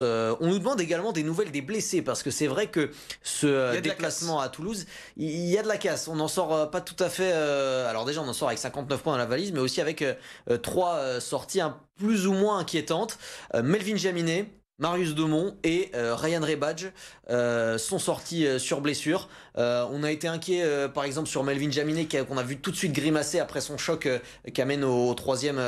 On nous demande également des nouvelles des blessés parce que c'est vrai que ce déplacement à Toulouse, il y a de la casse. On n'en sort pas tout à fait. Alors déjà, on en sort avec 59 points dans la valise, mais aussi avec trois sorties plus ou moins inquiétantes. Melvin Jaminet, Marius Domon et Ryan Rebadge sont sortis sur blessure. On a été inquiet par exemple sur Melvin Jaminet qu'on a vu tout de suite grimacer après son choc qui amène au troisième,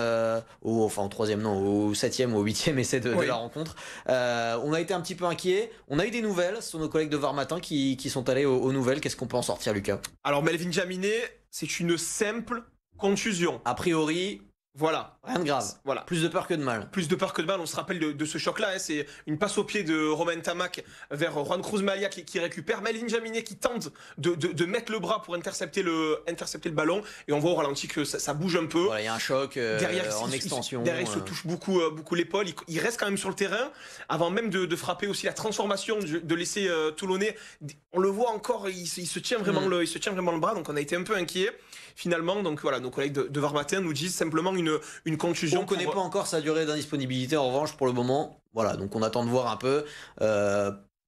au troisième non, au septième ou au huitième essai de la rencontre. On a été un petit peu inquiet. On a eu des nouvelles, ce sont nos collègues de Var Matin qui sont allés aux nouvelles. Qu'est-ce qu'on peut en sortir, Lucas? Alors Melvin Jaminet, c'est une simple contusion. A priori, voilà. rien de grave. Voilà. Plus de peur que de mal. Plus de peur que de mal. On se rappelle de ce choc-là. Hein. C'est une passe au pied de Romain Tamac vers Juan Cruz Malia qui récupère. Melvin Jaminet qui tente de mettre le bras pour intercepter le ballon. Et on voit au ralenti que ça bouge un peu. Voilà, il y a un choc derrière, en extension. Derrière, il se touche beaucoup l'épaule. Il reste quand même sur le terrain. Avant même de frapper aussi la transformation de l'essai toulonnais. On le voit encore, il se tient vraiment le bras. Donc on a été un peu inquiet. Finalement, donc voilà, nos collègues de Var Matin nous disent simplement une contusion. On ne connaît pas encore sa durée d'indisponibilité en revanche pour le moment. Voilà, donc on attend de voir un peu.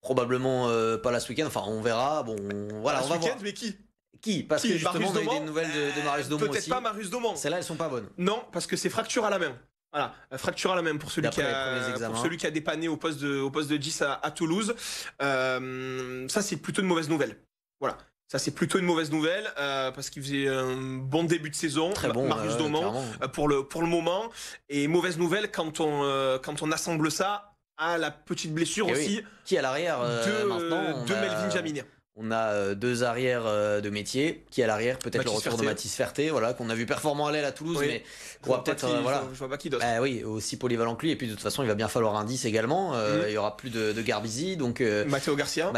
Probablement pas la ce week-end. Enfin, on verra. Bon, voilà, on va voir. Mais qui? Parce que justement, on a eu des nouvelles de Marius Domon aussi. Peut-être pas Marius Domon. Celles-là, elles sont pas bonnes. Non, parce que c'est fracture à la main. Voilà, fracture à la main pour celui qui a dépanné au poste de 10 à Toulouse. Ça, c'est plutôt une mauvaise nouvelle. Voilà. Ça, c'est plutôt une mauvaise nouvelle parce qu'il faisait un bon début de saison, très bon, Marius Domon, pour le moment. Et mauvaise nouvelle quand on assemble ça à la petite blessure aussi. Oui. Qui à l'arrière maintenant de Melvin Jaminet. On a deux arrières de métier, qui à l'arrière peut-être le retour de Mathis Ferté, voilà, qu'on a vu performant à l'aile à Toulouse, mais qu'on va peut-être je vois pas qui d'autre. Oui, aussi polyvalent que lui, et puis de toute façon il va bien falloir un 10 également. Il y aura plus de Garbizi, donc Matteo Garcia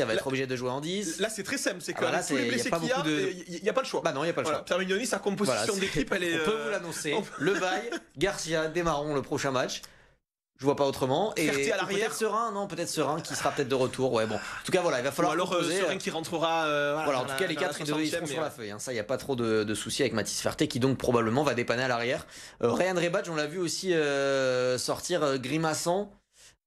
va être obligé de jouer en 10. Là c'est très simple, c'est que là, tous les blessés qu'il y a, il n'y a pas le choix. Bah non, il n'y a pas le choix. Pierre Mignoni, sa composition d'équipe, elle est. On peut vous l'annoncer. Le bail, Garcia, Desmarons le prochain match. Je vois pas autrement. Et peut-être Serein qui sera peut-être de retour. Ouais, bon. En tout cas, voilà, il va falloir. Ou alors Serein qui rentrera. Voilà, en tout cas, les 4 ils seront sur la feuille. Hein. Ça, il n'y a pas trop de soucis avec Mathis Ferté qui donc probablement va dépanner à l'arrière. Ryan Rebadge, on l'a vu aussi sortir grimaçant.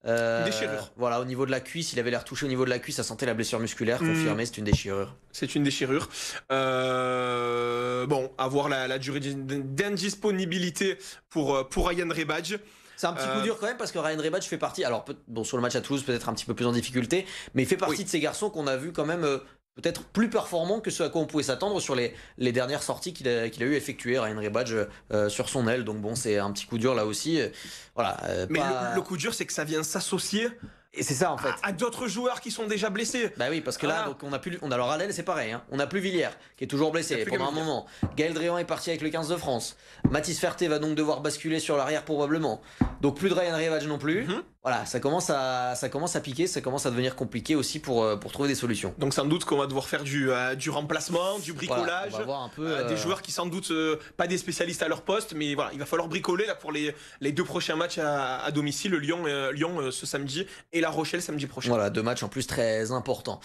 Déchirure. Voilà, au niveau de la cuisse, il avait l'air touché au niveau de la cuisse, ça sentait la blessure musculaire. Confirmé, c'est une déchirure. C'est une déchirure. Bon, avoir la durée d'indisponibilité pour Ryan Rebadge. C'est un petit coup dur quand même parce que Ryan Rebadge fait partie. Alors, sur le match à Toulouse, peut-être un petit peu plus en difficulté, mais il fait partie de ces garçons qu'on a vu quand même peut-être plus performants que ce à quoi on pouvait s'attendre sur les dernières sorties qu'il a eu effectuées. Ryan Rebadge sur son aile. Donc, bon, c'est un petit coup dur là aussi. Voilà. Mais le coup dur, c'est que ça vient s'associer. Et c'est ça en fait. À d'autres joueurs qui sont déjà blessés. Bah oui, parce que là, donc, on a alors à l'aile, c'est pareil. Hein. On n'a plus Villiers qui est toujours blessé pendant un moment. Gaël Dréan est parti avec le 15 de France. Mathis Ferté va donc devoir basculer sur l'arrière probablement. Donc plus de Ryan Rebadge non plus. Voilà, ça commence à piquer, ça commence à devenir compliqué aussi pour trouver des solutions. Donc sans doute qu'on va devoir faire du remplacement, du bricolage. Voilà, on va voir un peu des joueurs qui sans doute pas des spécialistes à leur poste, mais voilà, il va falloir bricoler là pour les 2 prochains matchs à domicile, Lyon ce samedi et La Rochelle samedi prochain. Voilà, 2 matchs en plus très importants.